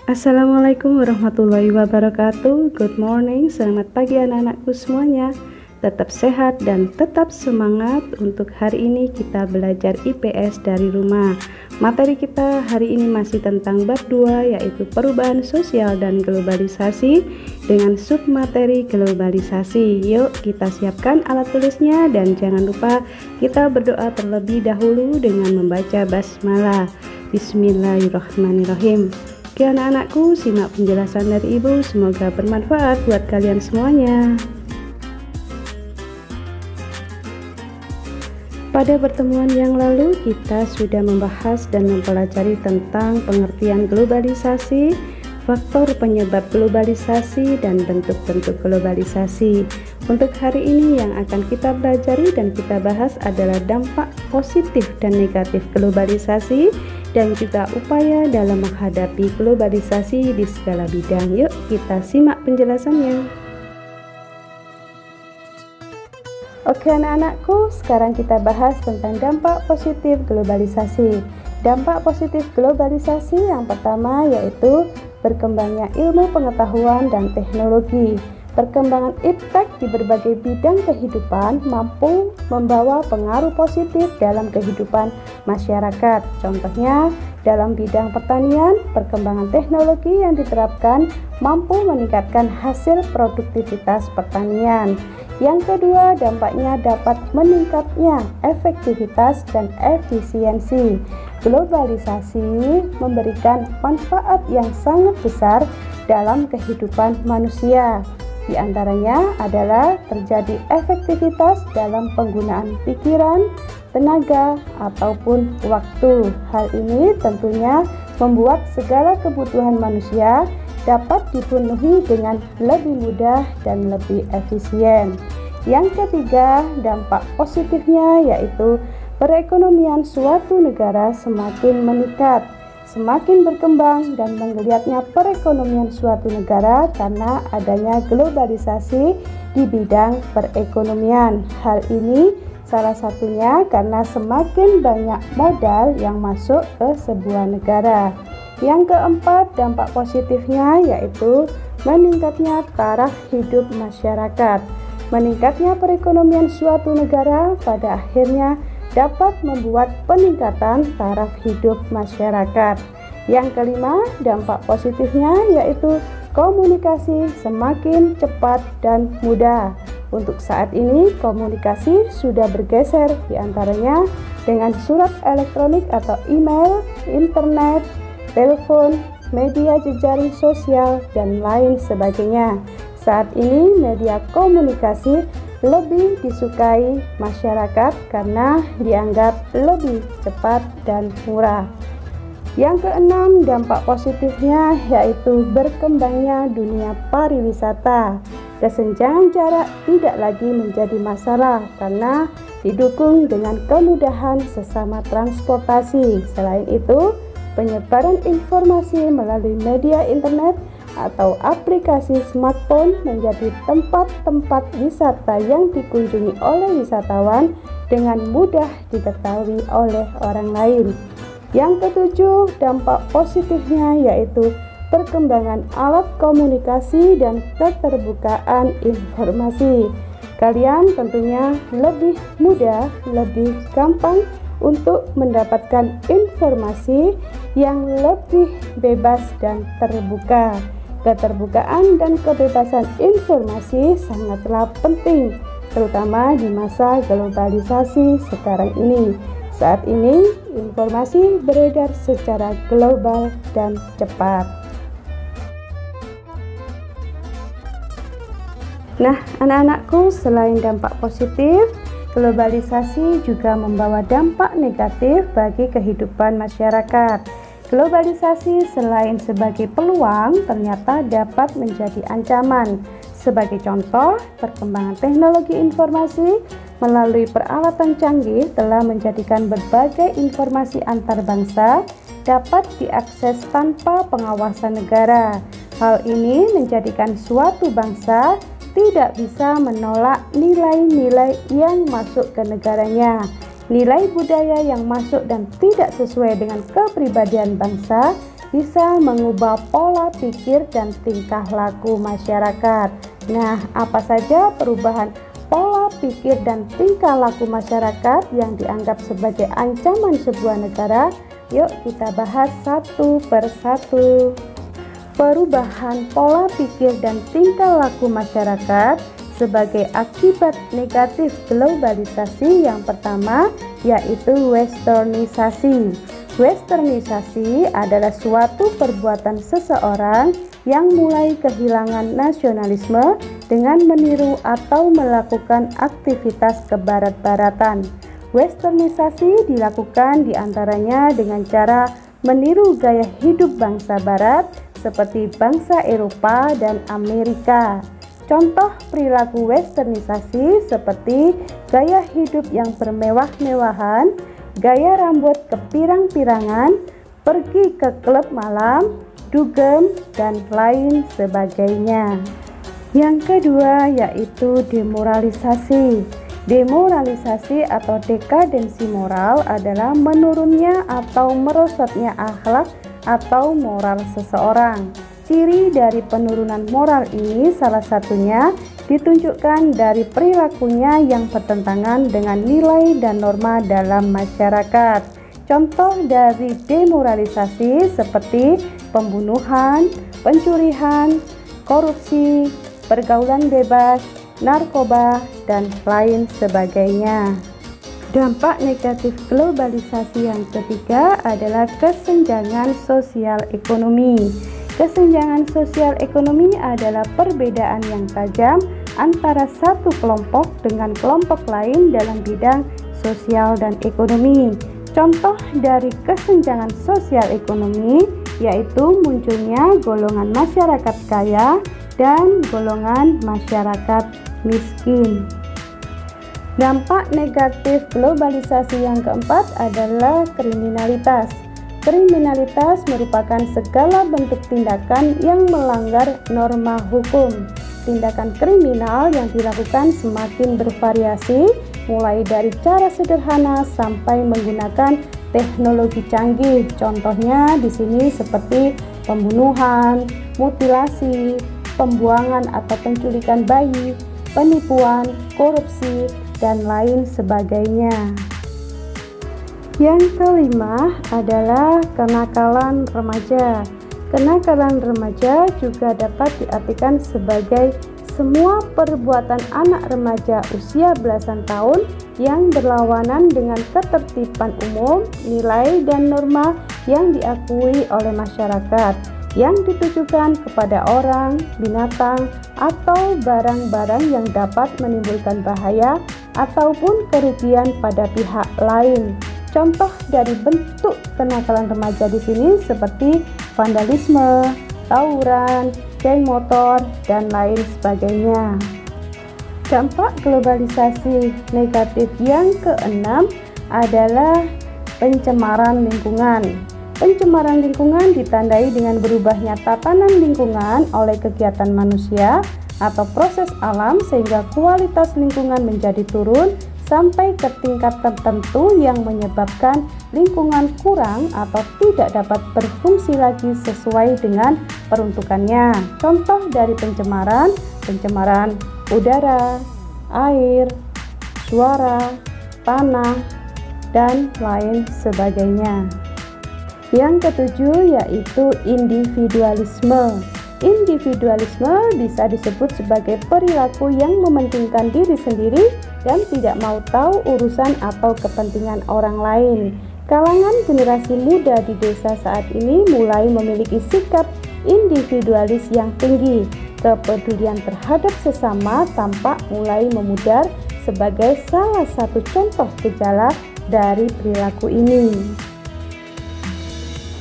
Assalamualaikum warahmatullahi wabarakatuh. Good morning, selamat pagi anak-anakku semuanya. Tetap sehat dan tetap semangat. Untuk hari ini kita belajar IPS dari rumah. Materi kita hari ini masih tentang bab 2, yaitu perubahan sosial dan globalisasi dengan submateri globalisasi. Yuk kita siapkan alat tulisnya dan jangan lupa kita berdoa terlebih dahulu dengan membaca basmalah. Bismillahirrahmanirrahim. Oke anak-anakku, simak penjelasan dari ibu, semoga bermanfaat buat kalian semuanya. Pada pertemuan yang lalu kita sudah membahas dan mempelajari tentang pengertian globalisasi, faktor penyebab globalisasi, dan bentuk-bentuk globalisasi. Untuk hari ini yang akan kita pelajari dan kita bahas adalah dampak positif dan negatif globalisasi dan juga upaya dalam menghadapi globalisasi di segala bidang. Yuk kita simak penjelasannya. Oke anak-anakku, sekarang kita bahas tentang dampak positif globalisasi. Dampak positif globalisasi yang pertama yaitu berkembangnya ilmu pengetahuan dan teknologi. Perkembangan iptek di berbagai bidang kehidupan mampu membawa pengaruh positif dalam kehidupan masyarakat. Contohnya, dalam bidang pertanian, perkembangan teknologi yang diterapkan mampu meningkatkan hasil produktivitas pertanian. Yang kedua, dampaknya dapat meningkatnya efektivitas dan efisiensi. Globalisasi memberikan manfaat yang sangat besar dalam kehidupan manusia. Di antaranya adalah terjadi efektivitas dalam penggunaan pikiran, tenaga, ataupun waktu. Hal ini tentunya membuat segala kebutuhan manusia dapat dipenuhi dengan lebih mudah dan lebih efisien. Yang ketiga, dampak positifnya yaitu perekonomian suatu negara semakin meningkat, semakin berkembang dan menggeliatnya perekonomian suatu negara karena adanya globalisasi di bidang perekonomian. Hal ini salah satunya karena semakin banyak modal yang masuk ke sebuah negara. Yang keempat, dampak positifnya yaitu meningkatnya taraf hidup masyarakat. Meningkatnya perekonomian suatu negara pada akhirnya dapat membuat peningkatan taraf hidup masyarakat. Yang kelima, dampak positifnya yaitu komunikasi semakin cepat dan mudah. Untuk saat ini komunikasi sudah bergeser diantaranya dengan surat elektronik atau email, internet, telepon, media jejaring sosial, dan lain sebagainya. Saat ini media komunikasi lebih disukai masyarakat karena dianggap lebih cepat dan murah. Yang keenam, dampak positifnya yaitu berkembangnya dunia pariwisata. Kesenjangan jarak tidak lagi menjadi masalah karena didukung dengan kemudahan sesama transportasi. Selain itu, penyebaran informasi melalui media internet atau aplikasi smartphone menjadi tempat-tempat wisata yang dikunjungi oleh wisatawan dengan mudah diketahui oleh orang lain. Yang ketujuh, dampak positifnya yaitu perkembangan alat komunikasi dan keterbukaan informasi. Kalian tentunya lebih mudah, lebih gampang untuk mendapatkan informasi yang lebih bebas dan terbuka. Keterbukaan dan kebebasan informasi sangatlah penting, terutama di masa globalisasi sekarang ini. Saat ini, informasi beredar secara global dan cepat. Nah, anak-anakku, selain dampak positif, globalisasi juga membawa dampak negatif bagi kehidupan masyarakat. Globalisasi selain sebagai peluang, ternyata dapat menjadi ancaman. Sebagai contoh, perkembangan teknologi informasi melalui peralatan canggih telah menjadikan berbagai informasi antar bangsa dapat diakses tanpa pengawasan negara. Hal ini menjadikan suatu bangsa tidak bisa menolak nilai-nilai yang masuk ke negaranya. Nilai budaya yang masuk dan tidak sesuai dengan kepribadian bangsa bisa mengubah pola pikir dan tingkah laku masyarakat. Nah, apa saja perubahan pola pikir dan tingkah laku masyarakat yang dianggap sebagai ancaman sebuah negara? Yuk kita bahas satu persatu. Perubahan pola pikir dan tingkah laku masyarakat sebagai akibat negatif globalisasi yang pertama yaitu westernisasi. Westernisasi adalah suatu perbuatan seseorang yang mulai kehilangan nasionalisme dengan meniru atau melakukan aktivitas kebarat-baratan. Westernisasi dilakukan diantaranya dengan cara meniru gaya hidup bangsa barat seperti bangsa Eropa dan Amerika. Contoh perilaku westernisasi seperti gaya hidup yang bermewah-mewahan, gaya rambut kepirang-pirangan, pergi ke klub malam, dugem, dan lain sebagainya. Yang kedua yaitu demoralisasi. Demoralisasi atau dekadensi moral adalah menurunnya atau merosotnya akhlak atau moral seseorang. Ciri dari penurunan moral ini salah satunya ditunjukkan dari perilakunya yang bertentangan dengan nilai dan norma dalam masyarakat. Contoh dari demoralisasi seperti pembunuhan, pencurian, korupsi, pergaulan bebas, narkoba, dan lain sebagainya. Dampak negatif globalisasi yang ketiga adalah kesenjangan sosial ekonomi. Kesenjangan sosial ekonomi adalah perbedaan yang tajam antara satu kelompok dengan kelompok lain dalam bidang sosial dan ekonomi. Contoh dari kesenjangan sosial ekonomi yaitu munculnya golongan masyarakat kaya dan golongan masyarakat miskin. Dampak negatif globalisasi yang keempat adalah kriminalitas. Kriminalitas merupakan segala bentuk tindakan yang melanggar norma hukum. Tindakan kriminal yang dilakukan semakin bervariasi, mulai dari cara sederhana sampai menggunakan teknologi canggih. Contohnya di sini seperti pembunuhan, mutilasi, pembuangan atau penculikan bayi, penipuan, korupsi, dan lain sebagainya. Yang kelima adalah kenakalan remaja. Kenakalan remaja juga dapat diartikan sebagai semua perbuatan anak remaja usia belasan tahun yang berlawanan dengan ketertiban umum, nilai dan norma yang diakui oleh masyarakat, yang ditujukan kepada orang, binatang, atau barang-barang yang dapat menimbulkan bahaya ataupun kerugian pada pihak lain. Contoh dari bentuk kenakalan remaja di sini seperti vandalisme, tawuran, geng motor, dan lain sebagainya. Dampak globalisasi negatif yang keenam adalah pencemaran lingkungan. Pencemaran lingkungan ditandai dengan berubahnya tatanan lingkungan oleh kegiatan manusia atau proses alam sehingga kualitas lingkungan menjadi turun sampai ke tingkat tertentu yang menyebabkan lingkungan kurang atau tidak dapat berfungsi lagi sesuai dengan peruntukannya. Contoh dari pencemaran udara, air, suara, tanah, dan lain sebagainya. Yang ketujuh yaitu individualisme. Individualisme bisa disebut sebagai perilaku yang mementingkan diri sendiri dan tidak mau tahu urusan atau kepentingan orang lain. Kalangan generasi muda di desa saat ini mulai memiliki sikap individualis yang tinggi. Kepedulian terhadap sesama tampak mulai memudar sebagai salah satu contoh gejala dari perilaku ini.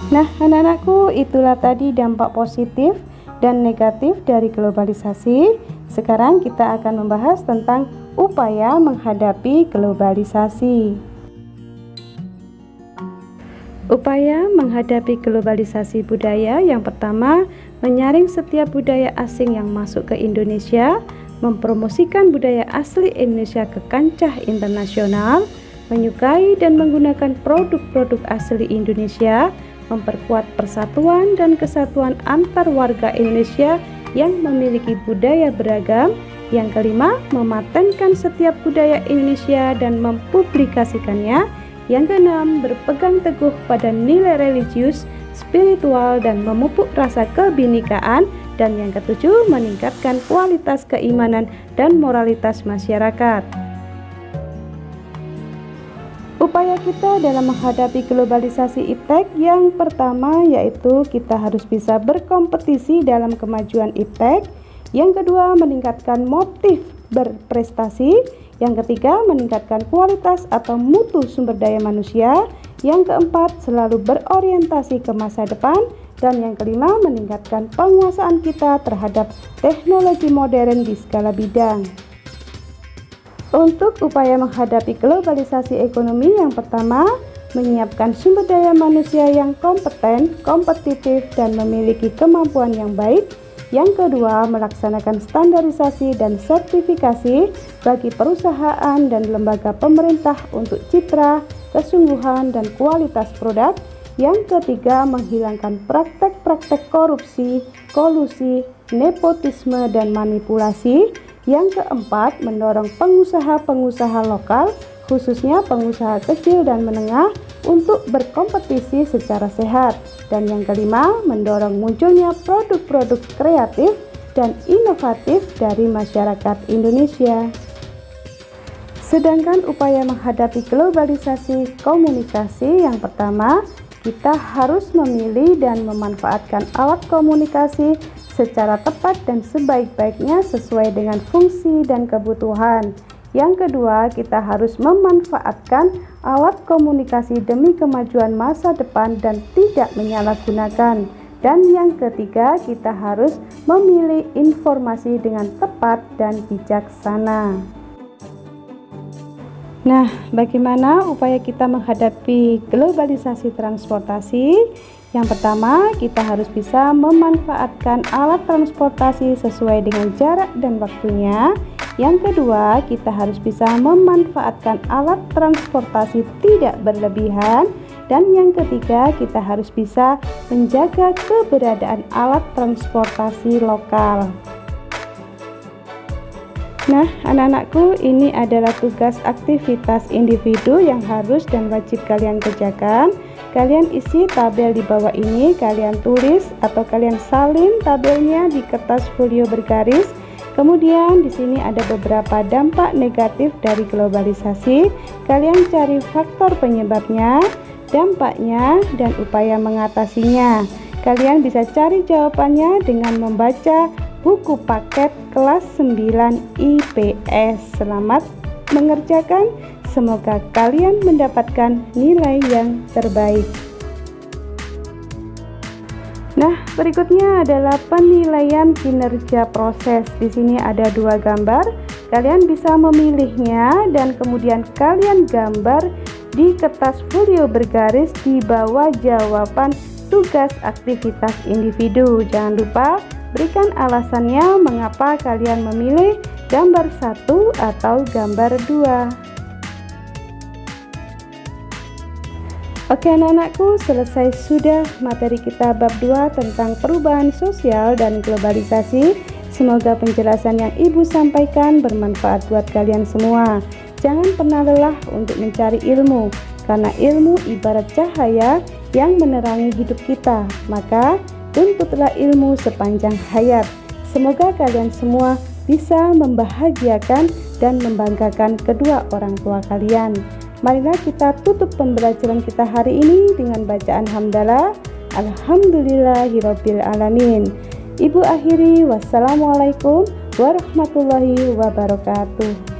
Nah, anak-anakku, itulah tadi dampak positif dan negatif dari globalisasi. Sekarang kita akan membahas tentang upaya menghadapi globalisasi. Upaya menghadapi globalisasi budaya yang pertama, menyaring setiap budaya asing yang masuk ke Indonesia, mempromosikan budaya asli Indonesia ke kancah internasional, menyukai dan menggunakan produk-produk asli Indonesia, memperkuat persatuan dan kesatuan antar warga Indonesia yang memiliki budaya beragam. Yang kelima, mematenkan setiap budaya Indonesia dan mempublikasikannya. Yang keenam, berpegang teguh pada nilai religius, spiritual, dan memupuk rasa kebinekaan. Dan yang ketujuh, meningkatkan kualitas keimanan dan moralitas masyarakat. Upaya kita dalam menghadapi globalisasi iptek yang pertama yaitu kita harus bisa berkompetisi dalam kemajuan iptek. Yang kedua, meningkatkan motif berprestasi. Yang ketiga, meningkatkan kualitas atau mutu sumber daya manusia. Yang keempat, selalu berorientasi ke masa depan. Dan yang kelima, meningkatkan penguasaan kita terhadap teknologi modern di skala bidang. Untuk upaya menghadapi globalisasi ekonomi, yang pertama, menyiapkan sumber daya manusia yang kompeten, kompetitif, dan memiliki kemampuan yang baik. Yang kedua, melaksanakan standarisasi dan sertifikasi bagi perusahaan dan lembaga pemerintah untuk citra, kesungguhan, dan kualitas produk. Yang ketiga, menghilangkan praktek-praktek korupsi, kolusi, nepotisme, dan manipulasi. Yang keempat, mendorong pengusaha-pengusaha lokal, khususnya pengusaha kecil dan menengah, untuk berkompetisi secara sehat. Dan yang kelima, mendorong munculnya produk-produk kreatif dan inovatif dari masyarakat Indonesia. Sedangkan upaya menghadapi globalisasi komunikasi, yang pertama, kita harus memilih dan memanfaatkan alat komunikasi secara tepat dan sebaik-baiknya sesuai dengan fungsi dan kebutuhan. Yang kedua, kita harus memanfaatkan alat komunikasi demi kemajuan masa depan dan tidak menyalahgunakan. Dan yang ketiga, kita harus memilih informasi dengan tepat dan bijaksana. Nah, bagaimana upaya kita menghadapi globalisasi transportasi? Yang pertama, kita harus bisa memanfaatkan alat transportasi sesuai dengan jarak dan waktunya. Yang kedua, kita harus bisa memanfaatkan alat transportasi tidak berlebihan. Dan yang ketiga, kita harus bisa menjaga keberadaan alat transportasi lokal. Nah, anak-anakku, ini adalah tugas aktivitas individu yang harus dan wajib kalian kerjakan. Kalian isi tabel di bawah ini, kalian tulis atau kalian salin tabelnya di kertas folio bergaris. Kemudian di sini ada beberapa dampak negatif dari globalisasi. Kalian cari faktor penyebabnya, dampaknya, dan upaya mengatasinya. Kalian bisa cari jawabannya dengan membaca buku paket kelas 9 IPS. Selamat mengerjakan. Semoga kalian mendapatkan nilai yang terbaik. Nah, berikutnya adalah penilaian kinerja proses. Di sini ada dua gambar. Kalian bisa memilihnya dan kemudian kalian gambar di kertas folio bergaris di bawah jawaban tugas aktivitas individu. Jangan lupa berikan alasannya mengapa kalian memilih gambar 1 atau gambar 2. Oke anak-anakku, selesai sudah materi kita bab 2 tentang perubahan sosial dan globalisasi. Semoga penjelasan yang Ibu sampaikan bermanfaat buat kalian semua. Jangan pernah lelah untuk mencari ilmu, karena ilmu ibarat cahaya yang menerangi hidup kita. Maka tuntutlah ilmu sepanjang hayat. Semoga kalian semua bisa membahagiakan dan membanggakan kedua orang tua kalian. Marilah kita tutup pembelajaran kita hari ini dengan bacaan hamdalah. Alhamdulillahirabbil alamin. Ibu akhiri, wassalamualaikum warahmatullahi wabarakatuh.